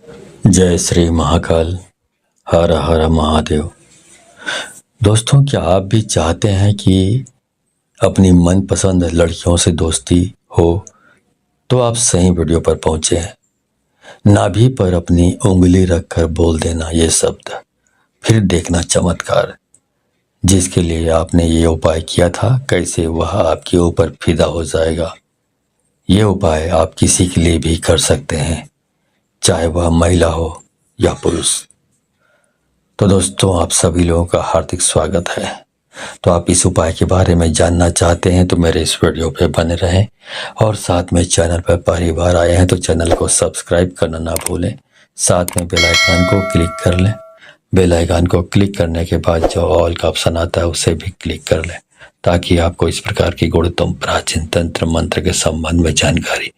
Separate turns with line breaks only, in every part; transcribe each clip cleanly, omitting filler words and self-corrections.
जय श्री महाकाल। हर हर महादेव। दोस्तों, क्या आप भी चाहते हैं कि अपनी मनपसंद लड़कियों से दोस्ती हो? तो आप सही वीडियो पर पहुंचे हैं। नाभि पर अपनी उंगली रखकर बोल देना ये शब्द, फिर देखना चमत्कार। जिसके लिए आपने ये उपाय किया था, कैसे वह आपके ऊपर फिदा हो जाएगा। ये उपाय आप किसी के लिए भी कर सकते हैं, चाहे वह महिला हो या पुरुष। तो दोस्तों, आप सभी लोगों का हार्दिक स्वागत है। तो आप इस उपाय के बारे में जानना चाहते हैं तो मेरे इस वीडियो पे बने रहें, और साथ में चैनल पर पहली बार आए हैं तो चैनल को सब्सक्राइब करना ना भूलें। साथ में बेल आइकन को क्लिक कर लें। बेल आइकन को क्लिक करने के बाद जो ऑल का ऑप्शन आता है उसे भी क्लिक कर लें, ताकि आपको इस प्रकार की गुणतम प्राचीन तंत्र मंत्र के संबंध में जानकारी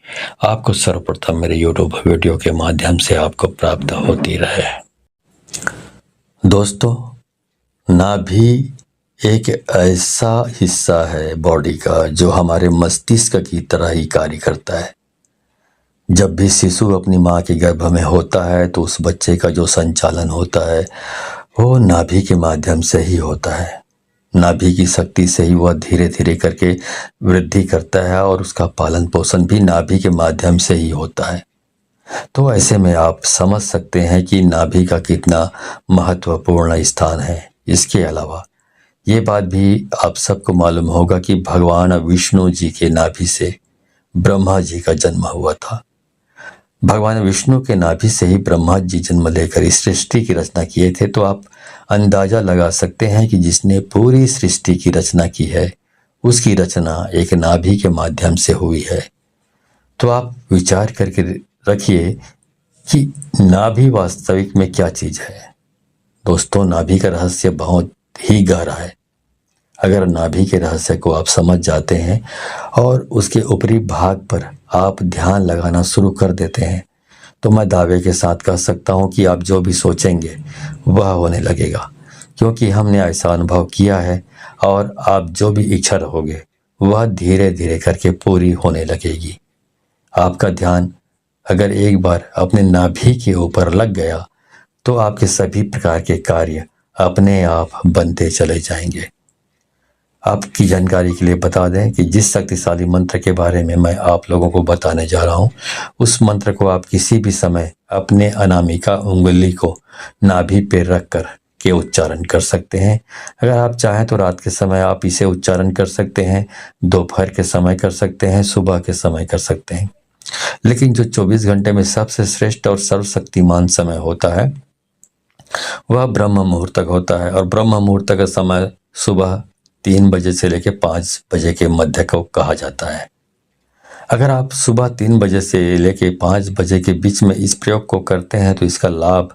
आपको सर्वप्रथम मेरे यूट्यूब वीडियो के माध्यम से आपको प्राप्त होती रहे। दोस्तों, नाभि एक ऐसा हिस्सा है बॉडी का जो हमारे मस्तिष्क की तरह ही कार्य करता है। जब भी शिशु अपनी माँ के गर्भ में होता है तो उस बच्चे का जो संचालन होता है वो नाभि के माध्यम से ही होता है। नाभि की शक्ति से ही वह धीरे धीरे करके वृद्धि करता है और उसका पालन पोषण भी नाभि के माध्यम से ही होता है। तो ऐसे में आप समझ सकते हैं कि नाभि का कितना महत्वपूर्ण स्थान है। इसके अलावा ये बात भी आप सबको मालूम होगा कि भगवान विष्णु जी के नाभि से ब्रह्मा जी का जन्म हुआ था। भगवान विष्णु के नाभि से ही ब्रह्मा जी जन्म लेकर इस सृष्टि की रचना किए थे। तो आप अंदाजा लगा सकते हैं कि जिसने पूरी सृष्टि की रचना की है उसकी रचना एक नाभि के माध्यम से हुई है। तो आप विचार करके रखिए कि नाभि वास्तविक में क्या चीज है। दोस्तों, नाभि का रहस्य बहुत ही गहरा है। अगर नाभि के रहस्य को आप समझ जाते हैं और उसके ऊपरी भाग पर आप ध्यान लगाना शुरू कर देते हैं तो मैं दावे के साथ कह सकता हूं कि आप जो भी सोचेंगे वह होने लगेगा, क्योंकि हमने ऐसा अनुभव किया है। और आप जो भी इच्छा रखोगे वह धीरे धीरे करके पूरी होने लगेगी। आपका ध्यान अगर एक बार अपने नाभि के ऊपर लग गया तो आपके सभी प्रकार के कार्य अपने आप बनते चले जाएंगे। आपकी जानकारी के लिए बता दें कि जिस शक्तिशाली मंत्र के बारे में मैं आप लोगों को बताने जा रहा हूं, उस मंत्र को आप किसी भी समय अपने अनामिका उंगली को नाभि पे रख कर के उच्चारण कर सकते हैं। अगर आप चाहें तो रात के समय आप इसे उच्चारण कर सकते हैं, दोपहर के समय कर सकते हैं, सुबह के समय कर सकते हैं। लेकिन जो 24 घंटे में सबसे श्रेष्ठ और सर्वशक्तिमान समय होता है वह ब्रह्म मुहूर्त तक होता है। और ब्रह्म मुहूर्त का समय सुबह 3 बजे से लेकर 5 बजे के मध्य को कहा जाता है। अगर आप सुबह 3 बजे से लेकर 5 बजे के बीच में इस प्रयोग को करते हैं तो इसका लाभ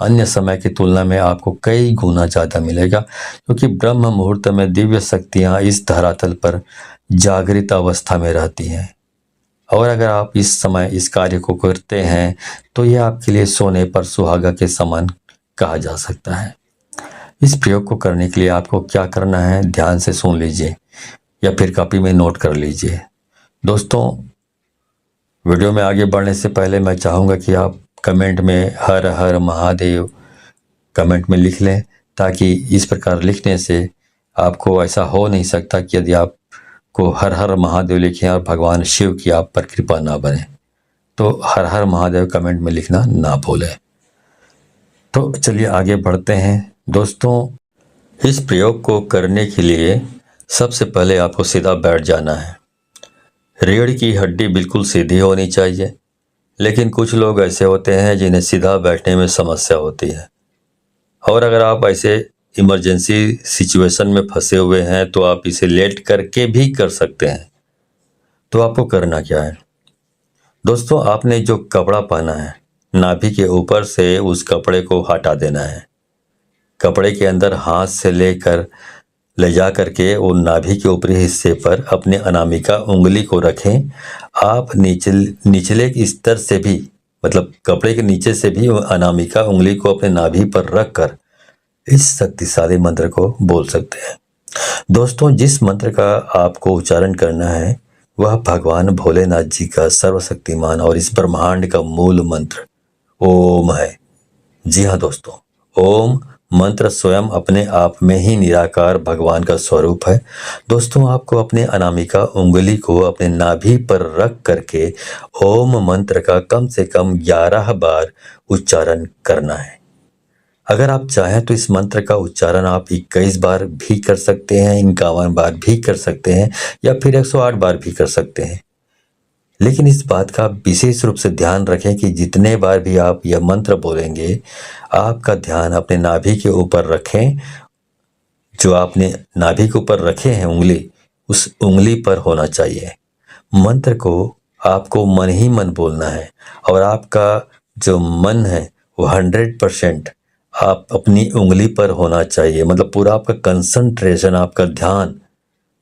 अन्य समय की तुलना में आपको कई गुना ज्यादा मिलेगा, क्योंकि ब्रह्म मुहूर्त में दिव्य शक्तियां इस धरातल पर जागृत अवस्था में रहती हैं। और अगर आप इस समय इस कार्य को करते हैं तो यह आपके लिए सोने पर सुहागा के समान कहा जा सकता है। इस प्रयोग को करने के लिए आपको क्या करना है, ध्यान से सुन लीजिए या फिर कॉपी में नोट कर लीजिए। दोस्तों, वीडियो में आगे बढ़ने से पहले मैं चाहूँगा कि आप कमेंट में हर हर महादेव कमेंट में लिख लें, ताकि इस प्रकार लिखने से आपको ऐसा हो नहीं सकता कि यदि आप को हर हर महादेव लिखें और भगवान शिव की आप पर कृपा ना बने। तो हर हर महादेव कमेंट में लिखना ना भूलें। तो चलिए आगे बढ़ते हैं। दोस्तों, इस प्रयोग को करने के लिए सबसे पहले आपको सीधा बैठ जाना है। रीढ़ की हड्डी बिल्कुल सीधी होनी चाहिए, लेकिन कुछ लोग ऐसे होते हैं जिन्हें सीधा बैठने में समस्या होती है। और अगर आप ऐसे इमरजेंसी सिचुएशन में फंसे हुए हैं तो आप इसे लेट करके भी कर सकते हैं। तो आपको करना क्या है दोस्तों, आपने जो कपड़ा पहना है नाभि के ऊपर से उस कपड़े को हटा देना है। कपड़े के अंदर हाथ से लेकर ले जा करके वो नाभि के ऊपरी हिस्से पर अपने अनामिका उंगली को रखें। आप निचले स्तर से भी, मतलब कपड़े के नीचे से भी अनामिका उंगली को अपने नाभि पर रख कर इस शक्तिशाली मंत्र को बोल सकते हैं। दोस्तों, जिस मंत्र का आपको उच्चारण करना है वह भगवान भोलेनाथ जी का सर्वशक्तिमान और इस ब्रह्मांड का मूल मंत्र ओम है। जी हाँ दोस्तों, ओम मंत्र स्वयं अपने आप में ही निराकार भगवान का स्वरूप है। दोस्तों, आपको अपने अनामिका उंगली को अपने नाभि पर रख करके ओम मंत्र का कम से कम 11 बार उच्चारण करना है। अगर आप चाहें तो इस मंत्र का उच्चारण आप 21 बार भी कर सकते हैं, 51 बार भी कर सकते हैं, या फिर 108 बार भी कर सकते हैं। लेकिन इस बात का विशेष रूप से ध्यान रखें कि जितने बार भी आप यह मंत्र बोलेंगे, आपका ध्यान अपने नाभि के ऊपर रखें। जो आपने नाभि के ऊपर रखे हैं उंगली, उस उंगली पर होना चाहिए। मंत्र को आपको मन ही मन बोलना है और आपका जो मन है वो 100% आप अपनी उंगली पर होना चाहिए। मतलब पूरा आपका कंसंट्रेशन, आपका ध्यान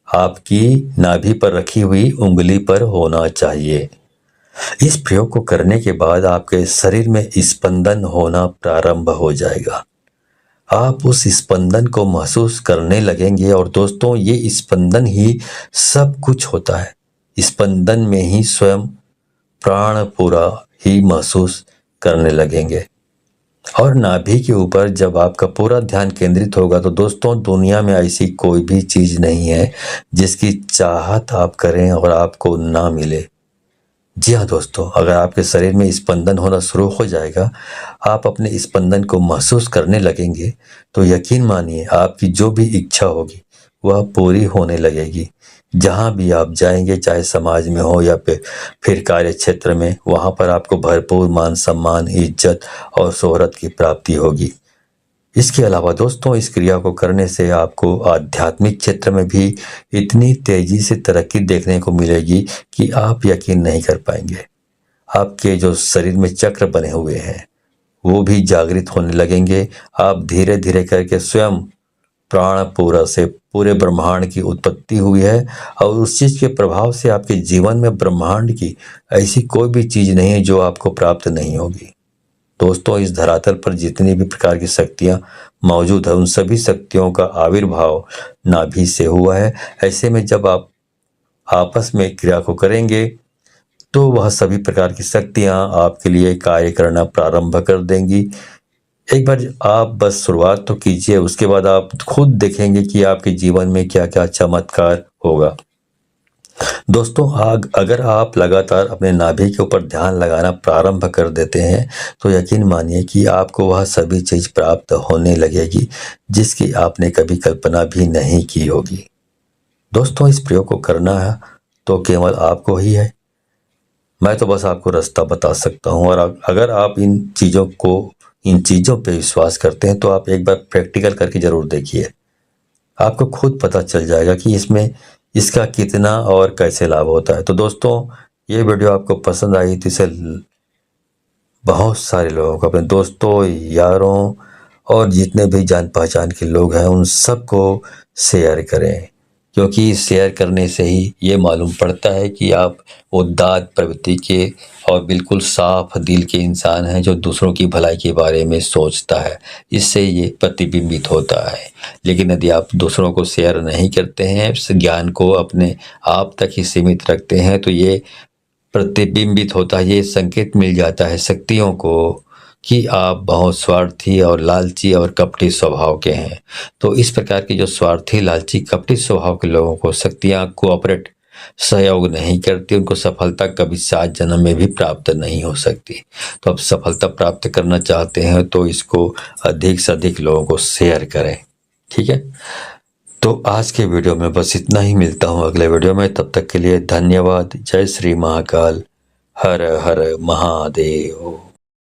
आपकी नाभि पर रखी हुई उंगली पर होना चाहिए। इस प्रयोग को करने के बाद आपके शरीर में स्पंदन होना प्रारंभ हो जाएगा। आप उस स्पंदन को महसूस करने लगेंगे और दोस्तों, ये स्पंदन ही सब कुछ होता है। स्पंदन में ही स्वयं प्राण पूरा ही महसूस करने लगेंगे। और नाभि के ऊपर जब आपका पूरा ध्यान केंद्रित होगा तो दोस्तों, दुनिया में ऐसी कोई भी चीज नहीं है जिसकी चाहत आप करें और आपको ना मिले। जी हाँ दोस्तों, अगर आपके शरीर में स्पंदन होना शुरू हो जाएगा, आप अपने स्पंदन को महसूस करने लगेंगे, तो यकीन मानिए आपकी जो भी इच्छा होगी वह पूरी होने लगेगी। जहाँ भी आप जाएंगे, चाहे समाज में हो या फिर कार्य क्षेत्र में, वहाँ पर आपको भरपूर मान सम्मान, इज्जत और शोहरत की प्राप्ति होगी। इसके अलावा दोस्तों, इस क्रिया को करने से आपको आध्यात्मिक क्षेत्र में भी इतनी तेजी से तरक्की देखने को मिलेगी कि आप यकीन नहीं कर पाएंगे। आपके जो शरीर में चक्र बने हुए हैं वो भी जागृत होने लगेंगे। आप धीरे धीरे करके स्वयं प्राण पूरा से पूरे ब्रह्मांड की उत्पत्ति हुई है और उस चीज के प्रभाव से आपके जीवन में ब्रह्मांड की ऐसी कोई भी चीज नहीं है जो आपको प्राप्त नहीं होगी। दोस्तों, इस धरातल पर जितनी भी प्रकार की शक्तियां मौजूद है, उन सभी शक्तियों का आविर्भाव नाभि से हुआ है। ऐसे में जब आप आपस में क्रिया को करेंगे तो वह सभी प्रकार की शक्तियां आपके लिए कार्य करना प्रारंभ कर देंगी। एक बार आप बस शुरुआत तो कीजिए, उसके बाद आप खुद देखेंगे कि आपके जीवन में क्या क्या चमत्कार होगा। दोस्तों, अगर आप लगातार अपने नाभि के ऊपर ध्यान लगाना प्रारंभ कर देते हैं तो यकीन मानिए कि आपको वह सभी चीज प्राप्त होने लगेगी जिसकी आपने कभी कल्पना भी नहीं की होगी। दोस्तों, इस प्रयोग को करना है तो केवल आपको ही है। मैं तो बस आपको रास्ता बता सकता हूँ, और अगर आप इन चीजों पे विश्वास करते हैं तो आप एक बार प्रैक्टिकल करके जरूर देखिए। आपको खुद पता चल जाएगा कि इसका कितना और कैसे लाभ होता है। तो दोस्तों, ये वीडियो आपको पसंद आई तो इसे बहुत सारे लोगों को, अपने दोस्तों, यारों और जितने भी जान पहचान के लोग हैं उन सबको शेयर करें, क्योंकि शेयर करने से ही ये मालूम पड़ता है कि आप उदात्त प्रवृत्ति के और बिल्कुल साफ दिल के इंसान हैं जो दूसरों की भलाई के बारे में सोचता है। इससे ये प्रतिबिंबित होता है। लेकिन यदि आप दूसरों को शेयर नहीं करते हैं, इस ज्ञान को अपने आप तक ही सीमित रखते हैं, तो ये प्रतिबिंबित होता है, ये संकेत मिल जाता है शक्तियों को कि आप बहुत स्वार्थी और लालची और कपटी स्वभाव के हैं। तो इस प्रकार के जो स्वार्थी, लालची, कपटी स्वभाव के लोगों को शक्तियां कोऑपरेट, सहयोग नहीं करती, उनको सफलता कभी 7 जन्म में भी प्राप्त नहीं हो सकती। तो अब सफलता प्राप्त करना चाहते हैं तो इसको अधिक से अधिक लोगों को शेयर करें। ठीक है, तो आज के वीडियो में बस इतना ही। मिलता हूँ अगले वीडियो में, तब तक के लिए धन्यवाद। जय श्री महाकाल, हर हर महादेव।